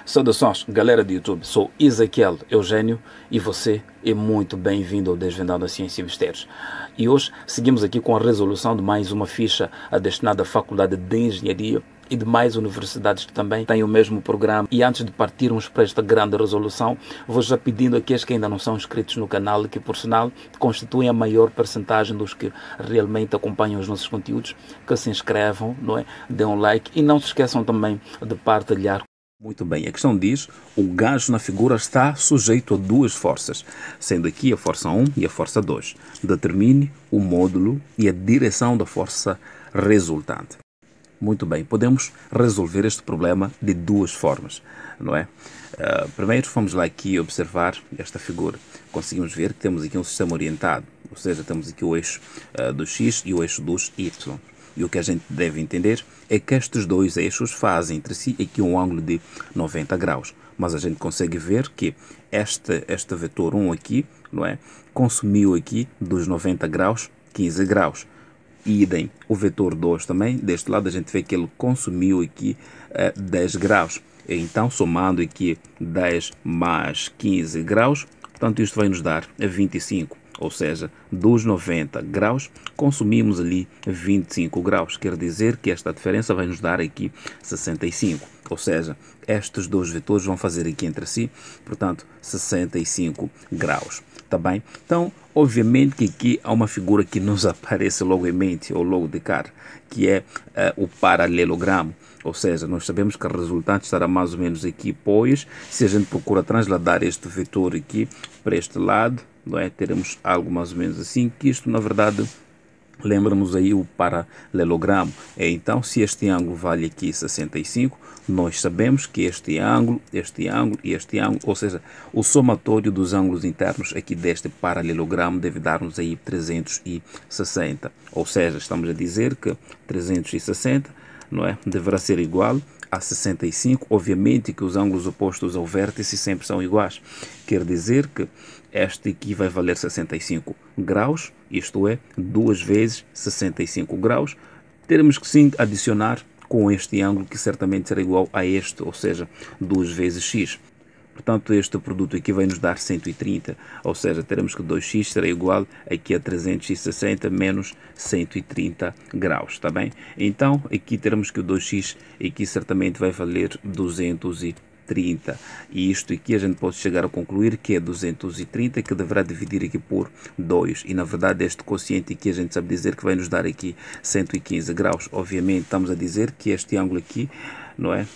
Saudações, galera do YouTube. Sou Ezequiel Eugênio e você é muito bem-vindo ao Desvendando a Ciência e Mistérios. E hoje seguimos aqui com a resolução de mais uma ficha destinada à Faculdade de Engenharia e de mais universidades que também têm o mesmo programa. E antes de partirmos para esta grande resolução, vou já pedindo àqueles que ainda não são inscritos no canal, que por sinal constituem a maior percentagem dos que realmente acompanham os nossos conteúdos, que se inscrevam, não é? Dêem um like e não se esqueçam também de partilhar. Muito bem, a questão diz, o gajo na figura está sujeito a duas forças, sendo aqui a força 1 e a força 2. Determine o módulo e a direção da força resultante. Muito bem, podemos resolver este problema de duas formas, não é? Primeiro, vamos lá aqui observar esta figura. Conseguimos ver que temos aqui um sistema orientado, ou seja, temos aqui o eixo do x e o eixo dos y. E o que a gente deve entender é que estes dois eixos fazem entre si aqui um ângulo de 90 graus. Mas a gente consegue ver que este vetor 1 aqui, não é? Consumiu aqui dos 90 graus 15 graus. Idem, o vetor 2 também, deste lado a gente vê que ele consumiu aqui 10 graus. Então, somando aqui 10 mais 15 graus, portanto isto vai nos dar 25. Ou seja, dos 90 graus, consumimos ali 25 graus. Quer dizer que esta diferença vai nos dar aqui 65. Ou seja, estes dois vetores vão fazer aqui entre si, portanto, 65 graus. Tá bem? Então, obviamente que aqui há uma figura que nos aparece logo em mente, ou logo de cara, que é o paralelogramo. Ou seja, nós sabemos que a resultante estará mais ou menos aqui, pois, se a gente procura transladar este vetor aqui para este lado, não é? Teremos algo mais ou menos assim, que isto, na verdade, lembra-nos aí o paralelogramo. Então, se este ângulo vale aqui 65, nós sabemos que este ângulo e este ângulo, ou seja, o somatório dos ângulos internos aqui deste paralelogramo deve dar-nos aí 360. Ou seja, estamos a dizer que 360, não é? Deverá ser igual a 65. Obviamente que os ângulos opostos ao vértice sempre são iguais. Quer dizer que este aqui vai valer 65 graus, isto é, 2 vezes 65 graus. Teremos que sim adicionar com este ângulo, que certamente será igual a este, ou seja, 2 vezes x. Portanto, este produto aqui vai nos dar 130, ou seja, teremos que 2x será igual aqui a 360 menos 130 graus, tá bem? Então, aqui teremos que o 2x aqui certamente vai valer 230. E isto aqui a gente pode chegar a concluir que é 230, que deverá dividir aqui por 2. E na verdade este quociente aqui a gente sabe dizer que vai nos dar aqui 115 graus. Obviamente estamos a dizer que este ângulo aqui, não é?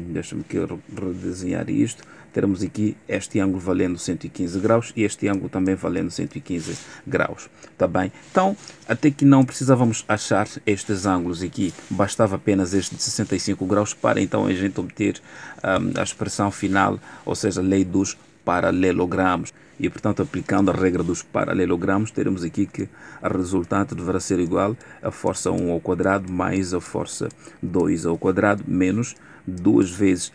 Deixa-me aqui redesenhar isto. Teremos aqui este ângulo valendo 115 graus e este ângulo também valendo 115 graus. Tá bem? Então, até que não precisávamos achar estes ângulos aqui, bastava apenas este de 65 graus para então a gente obter a expressão final, ou seja, a lei dos paralelogramos. E, portanto, aplicando a regra dos paralelogramos, teremos aqui que a resultante deverá ser igual a força 1 ao quadrado mais a força 2 ao quadrado menos 2 vezes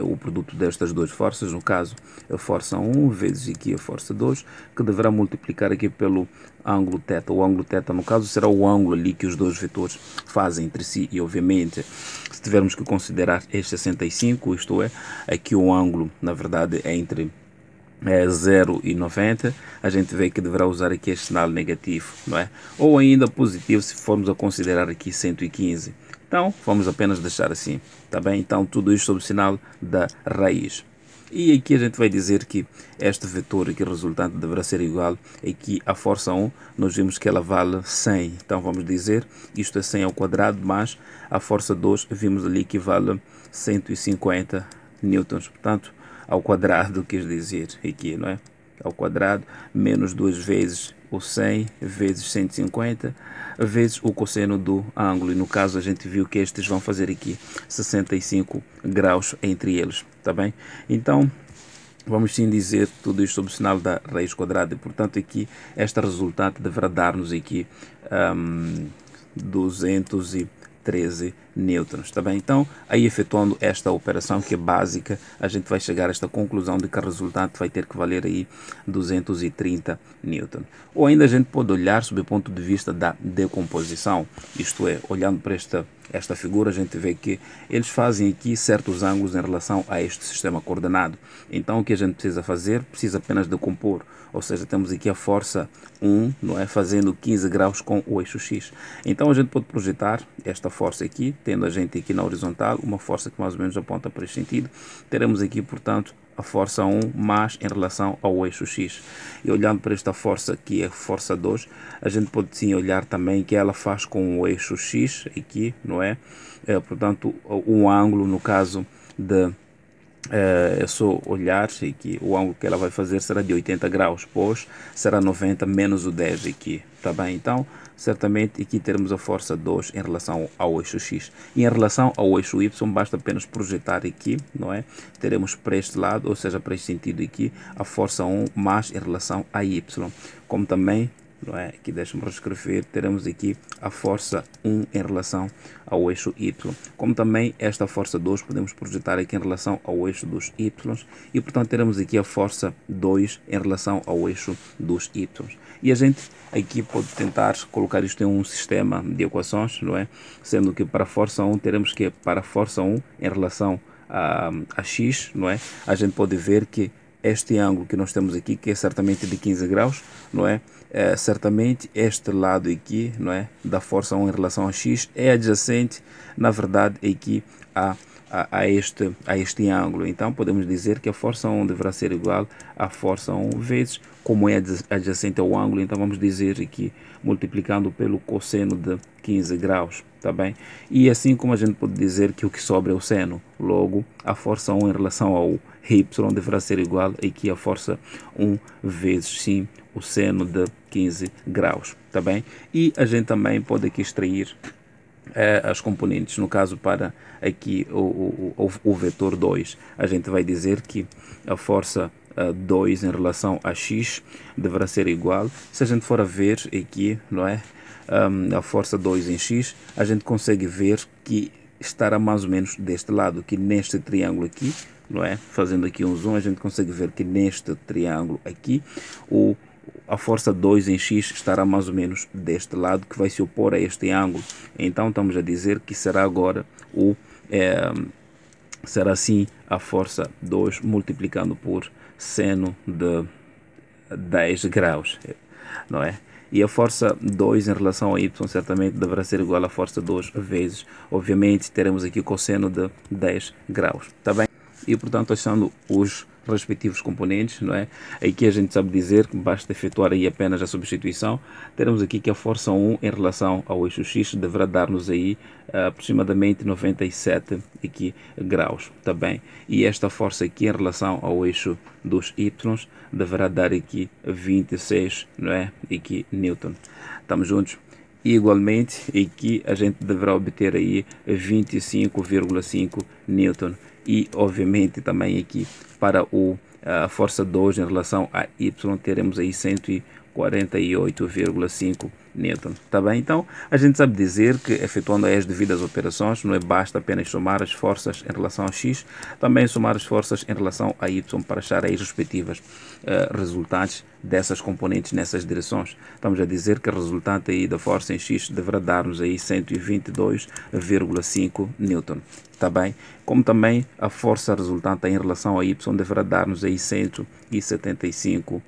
o produto destas duas forças, no caso a força 1 vezes aqui a força 2, que deverá multiplicar aqui pelo ângulo θ. O ângulo θ, no caso, será o ângulo ali que os dois vetores fazem entre si. E, obviamente, se tivermos que considerar este 65, isto é, aqui o ângulo, na verdade, é entre 0 e 90, a gente vê que deverá usar aqui este sinal negativo, não é? Ou ainda positivo se formos a considerar aqui 115. Então, vamos apenas deixar assim, tá bem? Então, tudo isto sob o sinal da raiz. E aqui a gente vai dizer que este vetor aqui resultante deverá ser igual aqui à força 1, nós vimos que ela vale 100. Então, vamos dizer, isto é 100 ao quadrado, mais a força 2, vimos ali que vale 150 newtons. Portanto, ao quadrado, quer dizer, aqui, não é? Ao quadrado, menos 2 vezes o 100 vezes 150 vezes o cosseno do ângulo. E no caso a gente viu que estes vão fazer aqui 65 graus entre eles, tá bem? Então, vamos sim dizer tudo isto sob o sinal da raiz quadrada. E, portanto, aqui esta resultante deverá dar-nos aqui 213 nêutrons, tá bem? Então, aí efetuando esta operação que é básica, a gente vai chegar a esta conclusão de que a resultante vai ter que valer aí 230 newton. Ou ainda a gente pode olhar sob o ponto de vista da decomposição, isto é, olhando para esta esta figura, a gente vê que eles fazem aqui certos ângulos em relação a este sistema coordenado. Então o que a gente precisa fazer? Precisa apenas decompor, ou seja, temos aqui a força 1, não é? Fazendo 15 graus com o eixo X. Então a gente pode projetar esta força aqui, tendo a gente aqui na horizontal, uma força que mais ou menos aponta para este sentido. Teremos aqui, portanto, a força 1 mais em relação ao eixo X. E olhando para esta força aqui, a força 2, a gente pode sim olhar também que ela faz com o eixo X aqui, não é? Portanto, um ângulo, no caso de... é só olhar aqui, o ângulo que ela vai fazer será de 80 graus, pois será 90 menos o 10 aqui, tá bem? Então, certamente aqui teremos a força 2 em relação ao eixo X. E em relação ao eixo Y, basta apenas projetar aqui, não é? Teremos para este lado, ou seja, para este sentido aqui, a força 1 mais em relação a Y. Como também, não é? Aqui deixa-me reescrever, teremos aqui a força 1 em relação ao eixo Y. Como também esta força 2 podemos projetar aqui em relação ao eixo dos Y. E portanto teremos aqui a força 2 em relação ao eixo dos Y. E a gente aqui pode tentar colocar isto em um sistema de equações, não é? Sendo que para a força 1 teremos que, para a força 1 em relação a X, não é? A gente pode ver que este ângulo que nós temos aqui, que é certamente de 15 graus, não é? Certamente este lado aqui, não é? Da força 1 em relação a X é adjacente, na verdade, aqui a este ângulo. Então podemos dizer que a força 1 deverá ser igual à força 1 vezes, como é adjacente ao ângulo, então vamos dizer aqui, multiplicando pelo cosseno de 15 graus, tá bem? E assim como a gente pode dizer que o que sobra é o seno, logo a força 1 em relação ao y deverá ser igual aqui a força 1 vezes, sim, o seno de 15 graus, tá bem? E a gente também pode aqui extrair as componentes, no caso para aqui o vetor 2, a gente vai dizer que a força 2 em relação a x deverá ser igual, se a gente for a ver aqui, não é? A força 2 em x, a gente consegue ver que estará mais ou menos deste lado, que neste triângulo aqui, não é? Fazendo aqui um zoom, a gente consegue ver que neste triângulo aqui, a força 2 em x estará mais ou menos deste lado, que vai se opor a este ângulo. Então estamos a dizer que será agora será assim a força 2 multiplicando por seno de 10 graus, não é? E a força 2 em relação a y certamente deverá ser igual à força 2 vezes, obviamente teremos aqui o cosseno de 10 graus, tá bem? E portanto, achando os respectivos componentes, não é? Aqui a gente sabe dizer que basta efetuar aí apenas a substituição. Teremos aqui que a força 1 em relação ao eixo x deverá dar-nos aí aproximadamente 97 aqui, graus, tá bem? E esta força aqui em relação ao eixo dos y deverá dar aqui 26, não é? Aqui newton. Estamos juntos? E igualmente aqui a gente deverá obter aí 25,5 newton. E obviamente também aqui para a força 2 em relação a y teremos aí 148,5 newton, tá bem? Então a gente sabe dizer que efetuando as devidas operações não é basta apenas somar as forças em relação a x, também somar as forças em relação a y para achar as respectivas resultantes dessas componentes nessas direções. Estamos a dizer que a resultante aí da força em x deverá dar-nos aí 122,5 newton, tá bem? Como também a força resultante em relação a y deverá dar-nos aí 175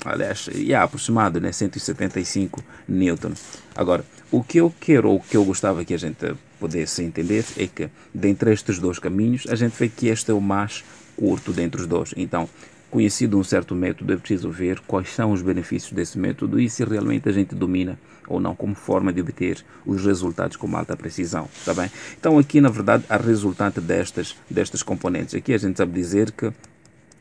aliás, aproximado, né? 175 newton. Agora, o que eu quero, ou o que eu gostava que a gente pudesse entender é que dentre estes dois caminhos, a gente vê que este é o mais curto dentre os dois. Então, conhecido um certo método, é preciso ver quais são os benefícios desse método e se realmente a gente domina ou não como forma de obter os resultados com alta precisão, tá bem? Então aqui, na verdade, a resultante destas componentes, aqui a gente sabe dizer que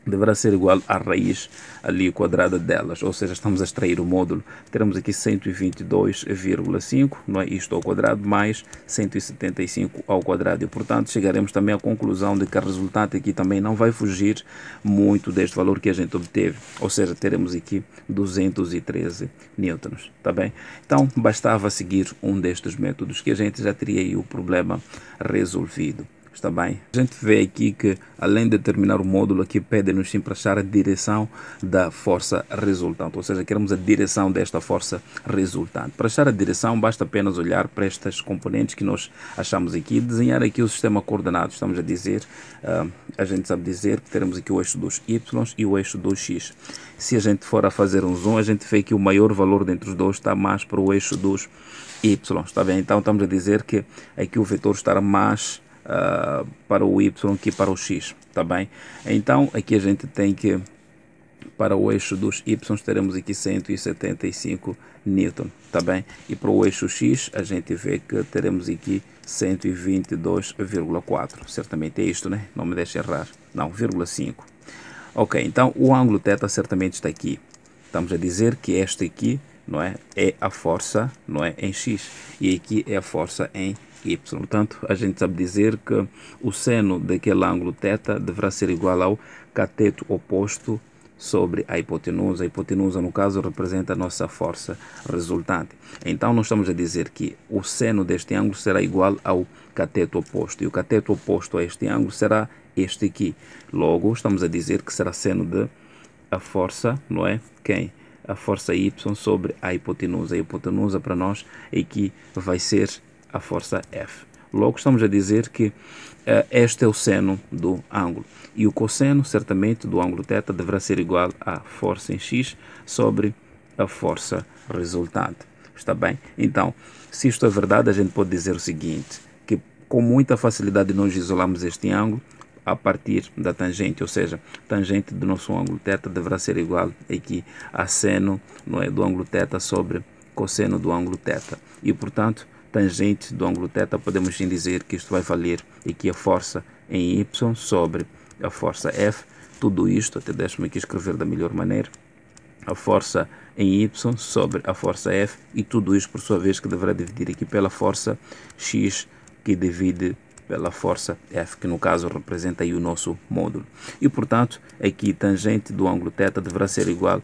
deverá ser igual à raiz ali quadrada delas, ou seja, estamos a extrair o módulo, teremos aqui 122,5, não é? Isto ao quadrado, mais 175 ao quadrado, e portanto chegaremos também à conclusão de que a resultante aqui também não vai fugir muito deste valor que a gente obteve, ou seja, teremos aqui 213 newtons, tá bem? Então bastava seguir um destes métodos que a gente já teria aí o problema resolvido. Está bem? A gente vê aqui que, além de determinar o módulo, aqui pede-nos sim para achar a direção da força resultante, ou seja, queremos a direção desta força resultante. Para achar a direção, basta apenas olhar para estas componentes que nós achamos aqui e desenhar aqui o sistema coordenado. Estamos a dizer, a gente sabe dizer que teremos aqui o eixo dos y e o eixo dos x. Se a gente for a fazer um zoom, a gente vê que o maior valor dentre os dois está mais para o eixo dos y, está bem? Então estamos a dizer que aqui o vetor estará mais para o y que para o x, tá bem? Então aqui a gente tem que, para o eixo dos y teremos aqui 175 Newton, tá bem? E para o eixo x a gente vê que teremos aqui 122,4, certamente é isto, né? Não me deixe errar, não, 0,5. Ok, então o ângulo θ certamente está aqui. Estamos a dizer que este aqui, não é a força, não é, em x, e aqui é a força em y. Portanto, a gente sabe dizer que o seno daquele ângulo θ deverá ser igual ao cateto oposto sobre a hipotenusa. A hipotenusa, no caso, representa a nossa força resultante. Então, nós estamos a dizer que o seno deste ângulo será igual ao cateto oposto. E o cateto oposto a este ângulo será este aqui. Logo, estamos a dizer que será seno de a força, não é? Quem? A força y sobre a hipotenusa. A hipotenusa para nós aqui vai ser a força F. Logo estamos a dizer que este é o seno do ângulo. E o cosseno, certamente, do ângulo θ deverá ser igual à força em x sobre a força resultante. Está bem? Então, se isto é verdade, a gente pode dizer o seguinte, que com muita facilidade nós isolamos este ângulo a partir da tangente, ou seja, tangente do nosso ângulo θ deverá ser igual aqui a seno, não é, do ângulo θ sobre cosseno do ângulo θ. E, portanto, tangente do ângulo θ, podemos sim dizer que isto vai valer aqui a força em y sobre a força F. Tudo isto, até deixe-me aqui escrever da melhor maneira, a força em y sobre a força F, e tudo isto por sua vez que deverá dividir aqui pela força x, que divide pela força F, que no caso representa aí o nosso módulo. E portanto, aqui tangente do ângulo θ deverá ser igual.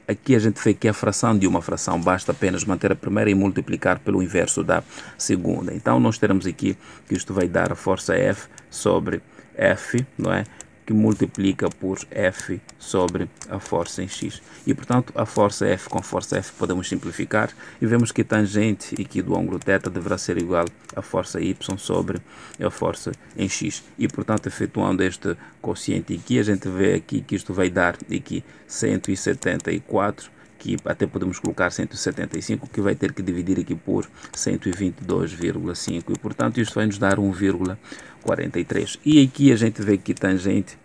Aqui a gente vê que a fração de uma fração basta apenas manter a primeira e multiplicar pelo inverso da segunda. Então nós teremos aqui que isto vai dar a força F sobre F, não é? Que multiplica por F sobre a força em x. E portanto a força F com a força F podemos simplificar e vemos que tangente aqui do ângulo θ deverá ser igual à força y sobre a força em x. E portanto, efetuando este quociente aqui, a gente vê aqui que isto vai dar aqui 174, que até podemos colocar 175, que vai ter que dividir aqui por 122,5, e portanto isto vai nos dar 1,43. E aqui a gente vê que tangente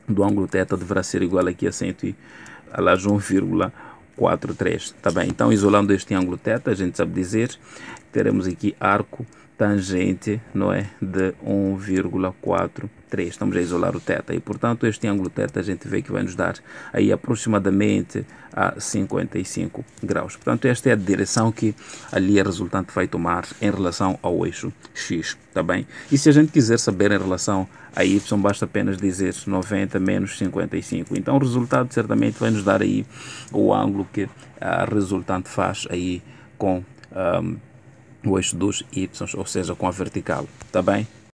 do ângulo θ deverá ser igual aqui a 1,43, tá bem? Então, isolando este ângulo θ, a gente sabe dizer que teremos aqui arco tangente, não é, de 1,43. Estamos a isolar o θ e, portanto, este ângulo θ a gente vê que vai nos dar aí aproximadamente a 55 graus. Portanto, esta é a direção que ali a resultante vai tomar em relação ao eixo x, tá bem? E se a gente quiser saber em relação a y, basta apenas dizer 90 menos 55. Então, o resultado certamente vai nos dar aí o ângulo que a resultante faz aí com o eixo dos y, ou seja, com a vertical, tá bem?